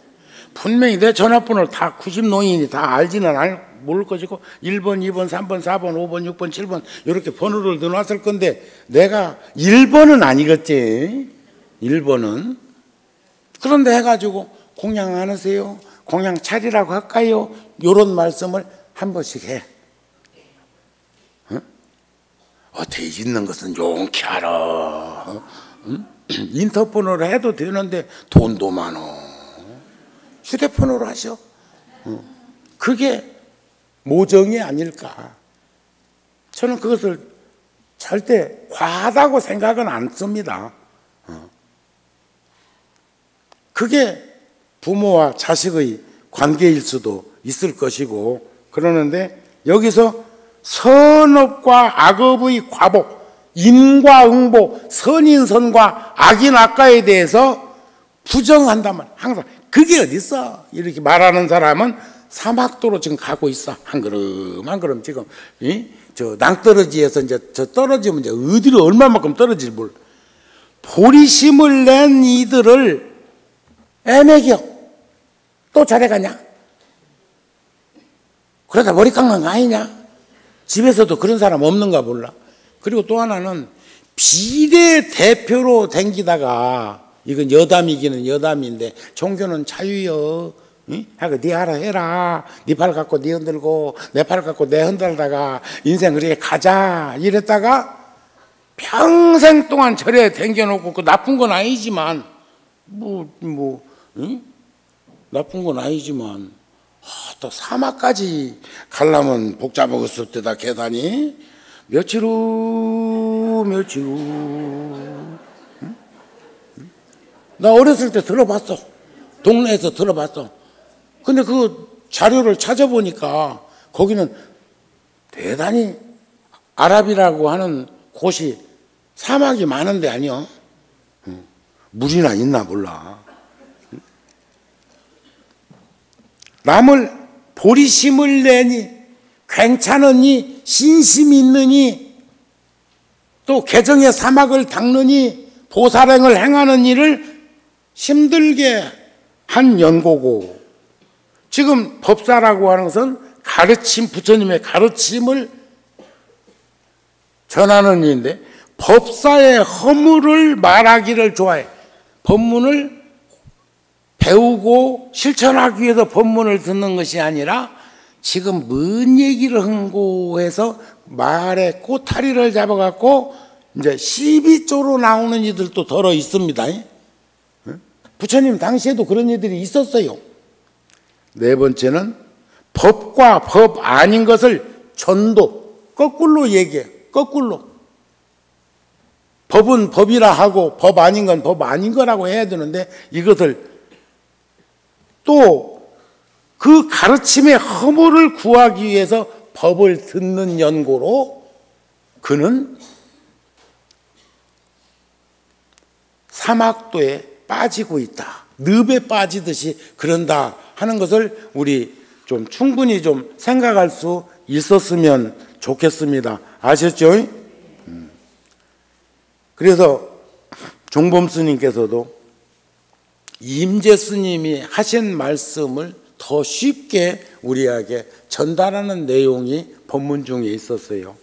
분명히 내 전화번호를 다 90노인이 다 알지는 모를 것이고 1번, 2번, 3번, 4번, 5번, 6번, 7번 이렇게 번호를 넣어놨을 건데 내가 1번은 아니겠지. 1번은. 그런데 해가지고 공양 안 하세요? 공양 차리라고 할까요? 이런 말씀을 한 번씩 해. 어떻게 있는 것은 용케 알아. 인터폰으로 해도 되는데 돈도 많어. 휴대폰으로 하셔. 그게 모정이 아닐까. 저는 그것을 절대 과하다고 생각은 안 씁니다. 그게 부모와 자식의 관계일 수도 있을 것이고 그러는데 여기서 선업과 악업의 과복, 인과 응보, 선인선과 악인악과에 대해서 부정한다면 항상 그게 어딨어? 이렇게 말하는 사람은 사막도로 지금 가고 있어. 한 걸음 한 걸음 지금 저 낭떠러지에서 이제 저 떨어지면 이제 어디로 얼마만큼 떨어질지 몰라. 보리심을 낸 이들을 애매겨. 또 절에 가냐? 그러다 머리 깎는 거 아니냐? 집에서도 그런 사람 없는가 몰라. 그리고 또 하나는 비례대표로 댕기다가 이건 여담이기는 여담인데 종교는 자유여. 하고 네 알아 해라. 네 팔 갖고 네 흔들고 내 팔 갖고 내 흔들다가 인생 그렇게 가자 이랬다가 평생 동안 절에 댕겨놓고 그 나쁜 건 아니지만 나쁜 건 아니지만 또 사막까지 가려면 복잡하겠을 때다 계단이 며칠 후 응? 나 어렸을 때 들어봤어. 동네에서 들어봤어. 근데 그 자료를 찾아보니까 거기는 대단히 아랍이라고 하는 곳이 사막이 많은데 아니요. 물이나 있나 몰라. 남을 보리 심을래니 괜찮으니 신심이 있느니 또 개정의 사막을 닦느니 보살행을 행하는 일을 힘들게 한 연고고, 지금 법사라고 하는 것은 가르침, 부처님의 가르침을 전하는 일인데 법사의 허물을 말하기를 좋아해. 법문을 배우고 실천하기 위해서 법문을 듣는 것이 아니라 지금 뭔 얘기를 흥고해서 말에 꼬타리를 잡아갖고 이제 시비조로 나오는 이들도 더러 있습니다. 부처님 당시에도 그런 이들이 있었어요. 네 번째는 법과 법 아닌 것을 전도, 거꾸로 얘기해. 거꾸로. 법은 법이라 하고 법 아닌 건 법 아닌 거라고 해야 되는데 이것을 또 그 가르침의 허물을 구하기 위해서 법을 듣는 연고로 그는 사막도에 빠지고 있다. 늪에 빠지듯이 그런다 하는 것을 우리 좀 충분히 좀 생각할 수 있었으면 좋겠습니다. 아셨죠? 그래서 종범 스님께서도 임재 스님이 하신 말씀을 더 쉽게 우리에게 전달하는 내용이 법문 중에 있었어요.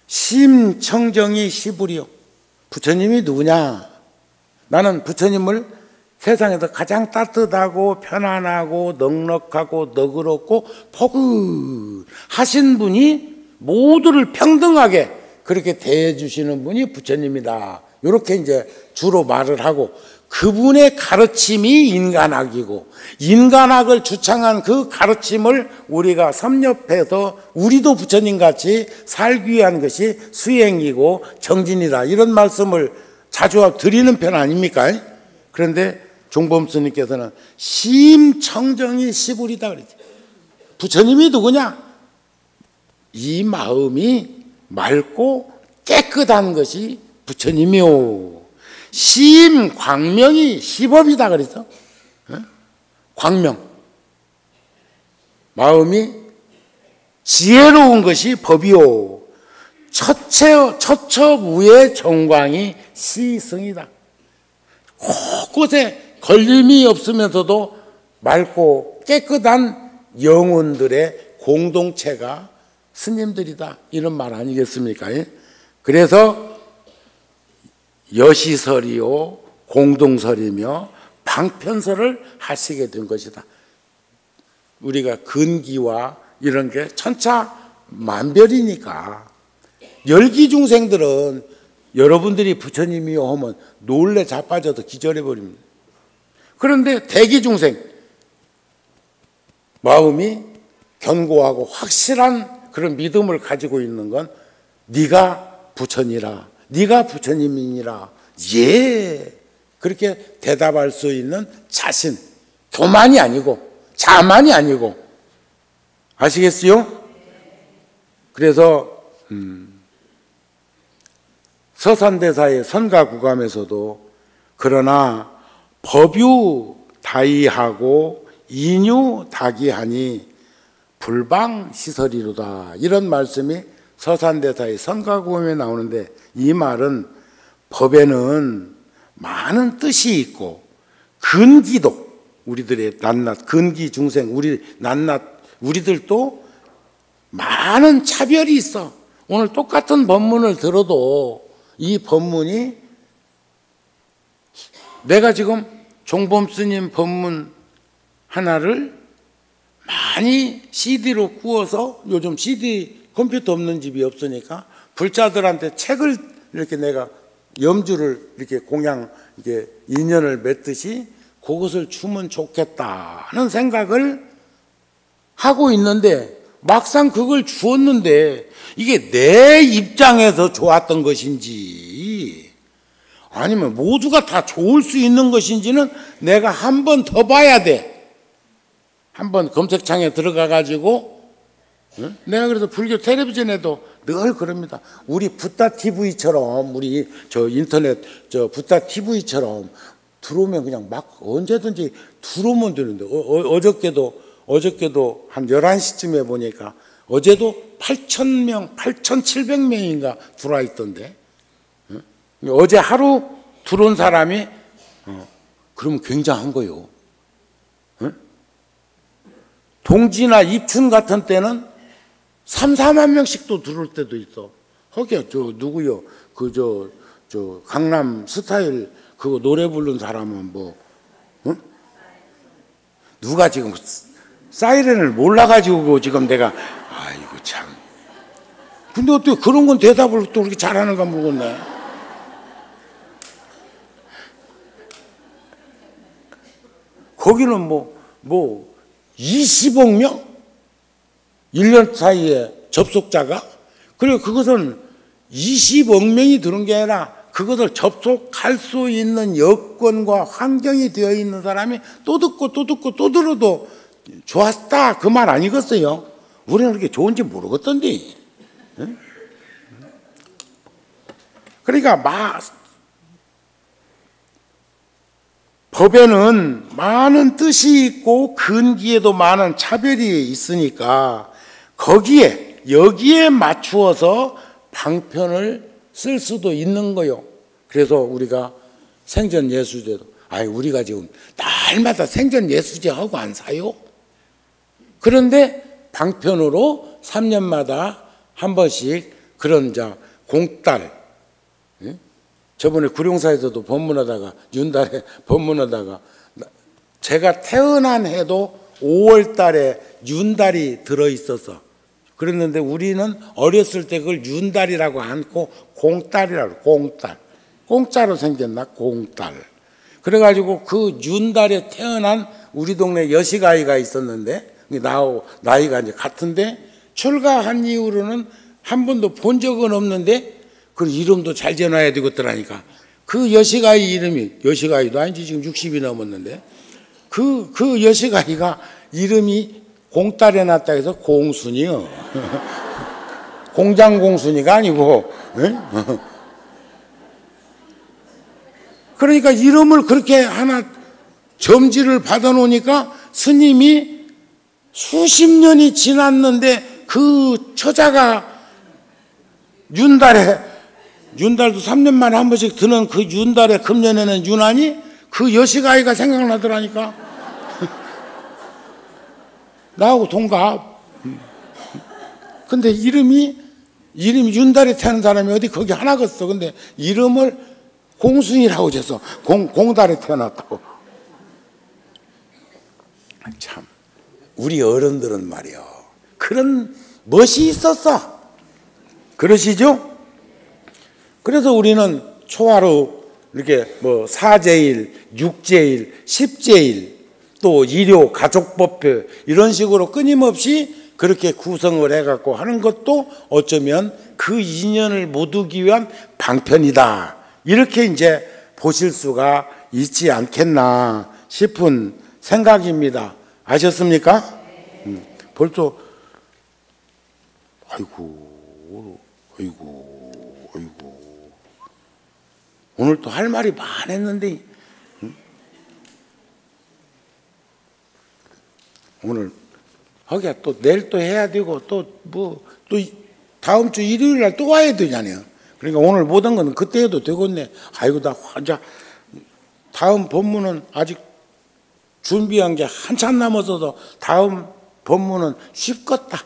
심청정이 시부리요. 부처님이 누구냐? 나는 부처님을 세상에서 가장 따뜻하고 편안하고 넉넉하고 너그럽고 포근하신 분이 모두를 평등하게 그렇게 대해 주시는 분이 부처님이다. 이렇게 이제 주로 말을 하고, 그분의 가르침이 인간학이고 인간학을 주창한 그 가르침을 우리가 섭렵해서 우리도 부처님같이 살기 위한 것이 수행이고 정진이다. 이런 말씀을 자주 드리는 편 아닙니까? 그런데 종범 스님께서는 심청정이 시부리다 그랬죠. 부처님이 누구냐? 이 마음이 맑고 깨끗한 것이 부처님이요. 심광명이 시법이다 그랬어. 광명. 마음이 지혜로운 것이 법이요. 처처우의 정광이 시승이다. 곳곳에 걸림이 없으면서도 맑고 깨끗한 영혼들의 공동체가 스님들이다. 이런 말 아니겠습니까? 그래서 여시설이요 공동설이며 방편설을 하시게 된 것이다. 우리가 근기와 이런 게 천차만별이니까 열기 중생들은 여러분들이 부처님이요 하면 놀래 자빠져서 기절해 버립니다. 그런데 대기 중생 마음이 견고하고 확실한 그런 믿음을 가지고 있는 건 네가 부처니라, 네가 부처님이니라, 예, 그렇게 대답할 수 있는 자신, 교만이 아니고 자만이 아니고, 아시겠어요? 그래서 서산대사의 선가구감에서도 그러나 법유 다이하고 인유 다기하니 불방시설이로다, 이런 말씀이 서산대사의 선가구감에 나오는데, 이 말은 법에는 많은 뜻이 있고 근기도, 우리들의 낱낱 근기 중생, 우리 낱낱 우리들도 많은 차별이 있어. 오늘 똑같은 법문을 들어도 이 법문이, 내가 지금 종범 스님 법문 하나를 많이 CD로 구워서, 요즘 CD 컴퓨터 없는 집이 없으니까 불자들한테 책을 이렇게 내가 염주를 이렇게 공양, 이게 인연을 맺듯이 그것을 주면 좋겠다는 생각을 하고 있는데, 막상 그걸 주었는데 이게 내 입장에서 좋았던 것인지 아니면 모두가 다 좋을 수 있는 것인지는 내가 한 번 더 봐야 돼. 한번 검색창에 들어가 가지고 내가 그래서 불교 텔레비전에도 늘 그럽니다. 우리 붓다 TV처럼 우리 저 인터넷 저 붓다 TV처럼 들어오면 그냥 막 언제든지 들어오면 되는데 어저께도 한 11시쯤에 보니까 어제도 8,000명, 8,700명인가 들어와 있던데 어제 하루 들어온 사람이 그러면 굉장한 거요. 동지나 입춘 같은 때는 3, 4만 명씩도 들어올 때도 있어. 거기야 저 누구요? 저 강남 스타일 그거 노래 부른 사람은 뭐 누가 지금 사이렌을 몰라가지고 지금 내가 아이고 참. 근데 어떻게 그런 건 대답을 또 그렇게 잘하는가 모르겠네. 거기는 뭐 20억 명? 1년 사이에 접속자가? 그리고 그것은 20억 명이 들은 게 아니라 그것을 접속할 수 있는 여건과 환경이 되어 있는 사람이 또 듣고 또 듣고 또 들어도 좋았다 그 말 아니겠어요? 우리는 그렇게 좋은지 모르겠던데. 그러니까 법에는 많은 뜻이 있고 근기에도 많은 차별이 있으니까 여기에 맞추어서 방편을 쓸 수도 있는 거요. 그래서 우리가 생전예수제도 우리가 지금 날마다 생전예수제 하고 안 사요? 그런데 방편으로 3년마다 한 번씩 그런 공달 저번에 구룡사에서도 법문하다가 윤달에 법문하다가 제가 태어난 해도 5월 달에 윤달이 들어있었어. 그랬는데 우리는 어렸을 때 그걸 윤달이라고 않고 공달이라고 공달. 공짜로 생겼나? 공달. 그래가지고 그 윤달에 태어난 우리 동네 여식아이가 있었는데 나이가 이제 같은데 출가한 이후로는 한 번도 본 적은 없는데 그 이름도 잘 지어놔야 되겠더라니까. 그 여식아이 이름이 여식아이도 아니지 지금 60이 넘었는데 그 여식아이가 이름이 공달에 났다 해서 공순이요. 공장공순이가 아니고 그러니까 이름을 그렇게 하나 점지를 받아 놓으니까 스님이 수십 년이 지났는데 그 처자가 윤달도 3년 만에 한 번씩 드는 그 윤달에 금년에는 윤하니 그 여식아이가 생각나더라니까. 나하고 동갑. 근데 이름이 윤달에 태어난 사람이 어디 거기 하나겠어. 근데 이름을 공순이라고 해서 공달에 태어났다고. 참 우리 어른들은 말이요 그런 멋이 있었어. 그러시죠? 그래서 우리는 초하루 이렇게 사제일, 육제일, 십제일 또 일요, 가족법회 이런 식으로 끊임없이 그렇게 구성을 해갖고 하는 것도 어쩌면 그 인연을 모두기 위한 방편이다. 이렇게 이제 보실 수가 있지 않겠나 싶은 생각입니다. 아셨습니까? 벌써 아이고 오늘 또 할 말이 많았는데 오늘 하기야 또 내일 또 해야 되고 또 다음 주 일요일 날 또 와야 되잖아요. 그러니까 오늘 못한 건 그때 해도 되겠네. 아이고 나 환자 다음 법문은 아직 준비한 게 한참 남아서도 다음 법문은 쉽겠다.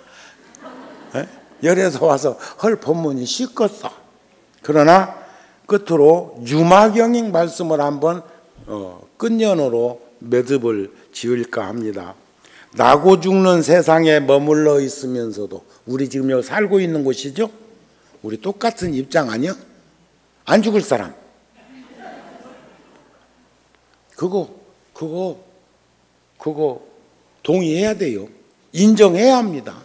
열에서 와서 헐 법문이 쉽겠어. 그러나 끝으로 유마경행 말씀을 한번 끝년으로 매듭을 지을까 합니다. 나고 죽는 세상에 머물러 있으면서도 우리 지금 여기 살고 있는 곳이죠? 우리 똑같은 입장 아니야? 안 죽을 사람. 그거 동의해야 돼요. 인정해야 합니다.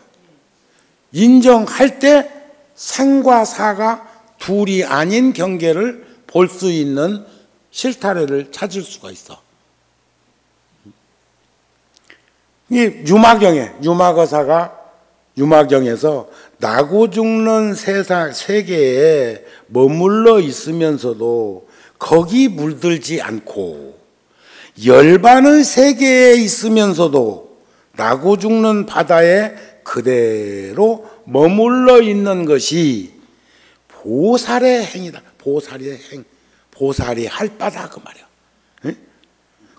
인정할 때 생과 사가 둘이 아닌 경계를 볼 수 있는 실타래를 찾을 수가 있어. 이 유마경에서 나고 죽는 세계에 머물러 있으면서도 거기 물들지 않고 열반의 세계에 있으면서도 나고 죽는 바다에 그대로 머물러 있는 것이 보살의 행이다. 보살의 행, 보살이 할 바다 그 말이야.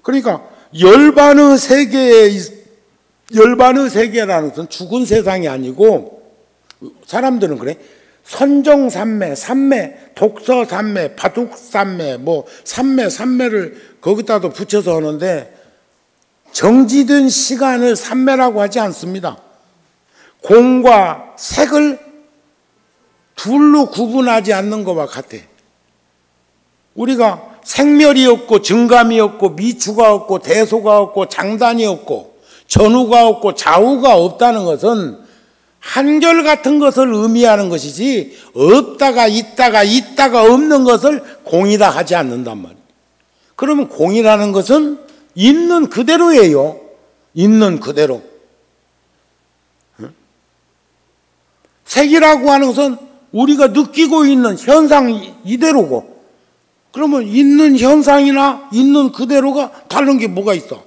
그러니까 열반의 세계라는 것은 죽은 세상이 아니고, 사람들은 그래. 선정산매, 산매, 독서산매, 바둑산매, 뭐 산매를 거기다도 붙여서 하는데 정지된 시간을 산매라고 하지 않습니다. 공과 색을 둘로 구분하지 않는 것과 같아. 우리가 생멸이 없고 증감이 없고 미추가 없고 대소가 없고 장단이 없고 전후가 없고 좌우가 없다는 것은 한결같은 것을 의미하는 것이지, 없다가 있다가 없는 것을 공이다 하지 않는단 말이에요. 그러면 공이라는 것은 있는 그대로예요. 있는 그대로. 색이라고 하는 것은 우리가 느끼고 있는 현상 이대로고, 그러면 있는 현상이나 있는 그대로가 다른 게 뭐가 있어?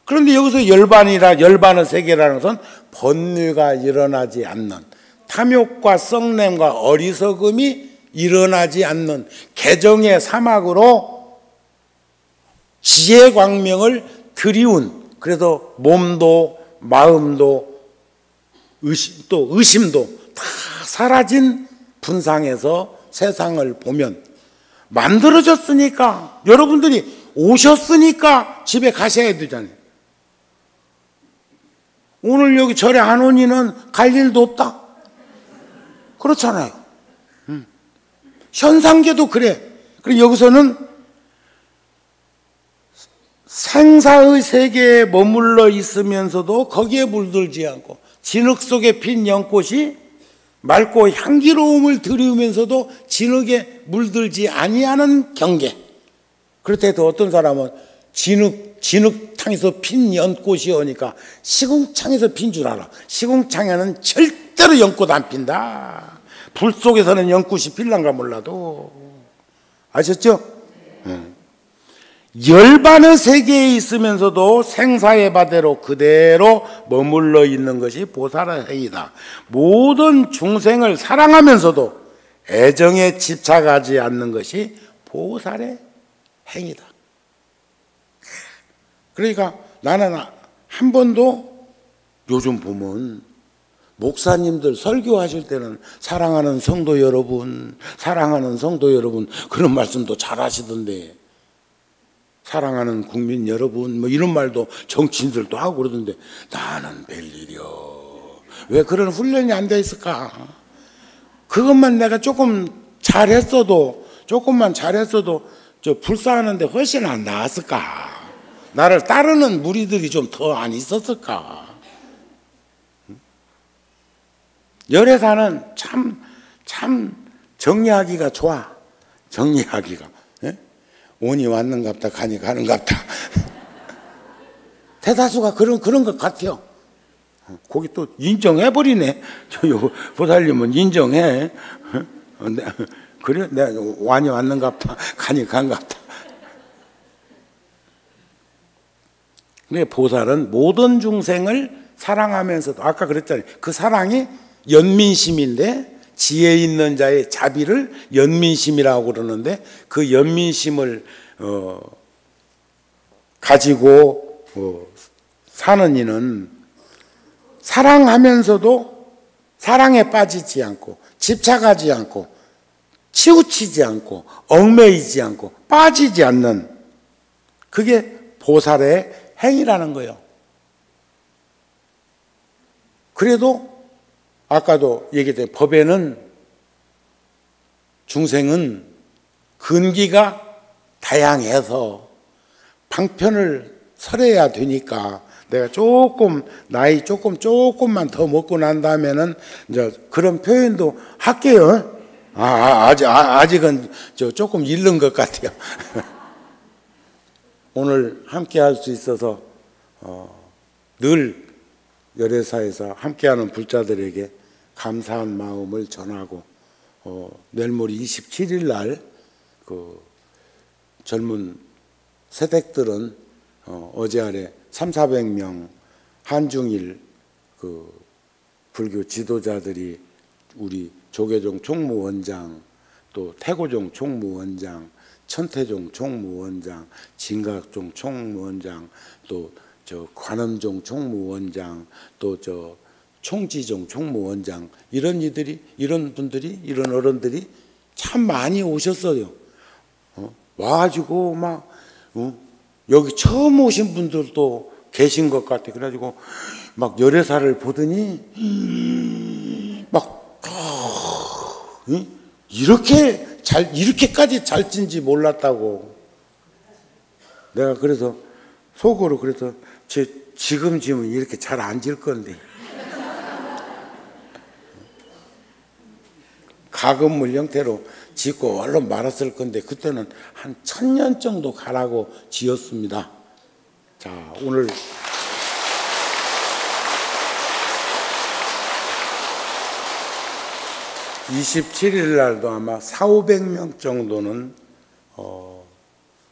그런데 여기서 열반의 세계라는 것은 번뇌가 일어나지 않는, 탐욕과 썩냄과 어리석음이 일어나지 않는 개정의 사막으로 지혜 광명을 들이운, 그래서 몸도 마음도 의심도 다 사라진 분상에서 세상을 보면, 만들어졌으니까, 여러분들이 오셨으니까 집에 가셔야 되잖아요. 오늘 여기 절에 안 오니는 갈 일도 없다. 그렇잖아요. 현상계도 그래. 그리고 여기서는 생사의 세계에 머물러 있으면서도 거기에 물들지 않고, 진흙 속에 핀 연꽃이 맑고 향기로움을 들이우면서도 진흙에 물들지 아니하는 경계. 그렇다고 어떤 사람은 진흙탕에서 핀 연꽃이 오니까 시궁창에서 핀 줄 알아. 시궁창에는 절대로 연꽃 안 핀다. 불 속에서는 연꽃이 필란가 몰라도. 아셨죠? 열반의 세계에 있으면서도 생사의 바대로 그대로 머물러 있는 것이 보살의 행위다. 모든 중생을 사랑하면서도 애정에 집착하지 않는 것이 보살의 행위다. 그러니까 나는 한 번도, 요즘 보면 목사님들 설교하실 때는 사랑하는 성도 여러분 그런 말씀도 잘 하시던데, 사랑하는 국민 여러분 뭐 이런 말도 정치인들도 하고 그러던데, 나는 별일이요. 왜 그런 훈련이 안 돼 있을까? 그것만 내가 조금만 잘했어도 저 불사하는데 훨씬 안 나았을까? 나를 따르는 무리들이 좀 더 안 있었을까? 열애사는 참 정리하기가 좋아. 정리하기가. 온이 왔는갑다, 간이 가는갑다. 대다수가 그런 것 같아요. 거기 또 인정해버리네. 보살님은 인정해. 그래, 내가 완이 왔는갑다, 간이 간갑다. 근데 보살은 모든 중생을 사랑하면서도, 아까 그랬잖아요. 그 사랑이 연민심인데, 지혜 있는 자의 자비를 연민심이라고 그러는데, 그 연민심을 가지고 사는 이는 사랑하면서도 사랑에 빠지지 않고, 집착하지 않고, 치우치지 않고, 얽매이지 않고, 빠지지 않는, 그게 보살의 행위라는 거예요. 그래도 아까도 얘기했던 법에는 중생은 근기가 다양해서 방편을 설해야 되니까 내가 조금 나이 조금만 더 먹고 난 다음에는 이제 그런 표현도 할게요. 아직은 조금 잃는 것 같아요. 오늘 함께 할 수 있어서 늘 열애사에서 함께하는 불자들에게 감사한 마음을 전하고 내일 모레 27일 날 그 젊은 세댁들은 어제 아래 300~400명 한중일 그 불교 지도자들이 우리 조계종 총무원장, 또 태고종 총무원장, 천태종 총무원장, 진각종 총무원장, 또 저 관음종 총무원장, 또 저 총지종 총무원장, 이런 분들이 이런 어른들이 참 많이 오셨어요. 와가지고 막 여기 처음 오신 분들도 계신 것 같아. 그래가지고 막 열애사를 보더니 막 이렇게까지 잘 찐지 몰랐다고. 내가 그래서 속으로 지금 지면 이렇게 잘 안 질 건데. 가건물 형태로 짓고 얼른 말았을 건데 그때는 한 1000년 정도 가라고 지었습니다. 자, 오늘 27일 날도 아마 400~500명 정도는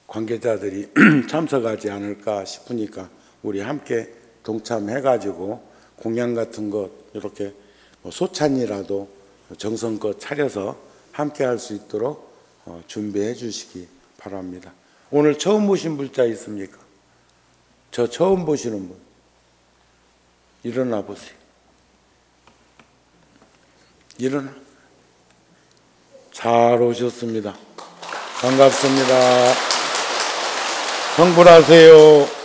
관계자들이 참석하지 않을까 싶으니까 우리 함께 동참해가지고 공양 같은 것 이렇게 소찬이라도 정성껏 차려서 함께 할 수 있도록 준비해 주시기 바랍니다. 오늘 처음 보신 불자 있습니까? 저 처음 보시는 분 일어나 보세요. 일어나. 잘 오셨습니다. 반갑습니다. 성불하세요.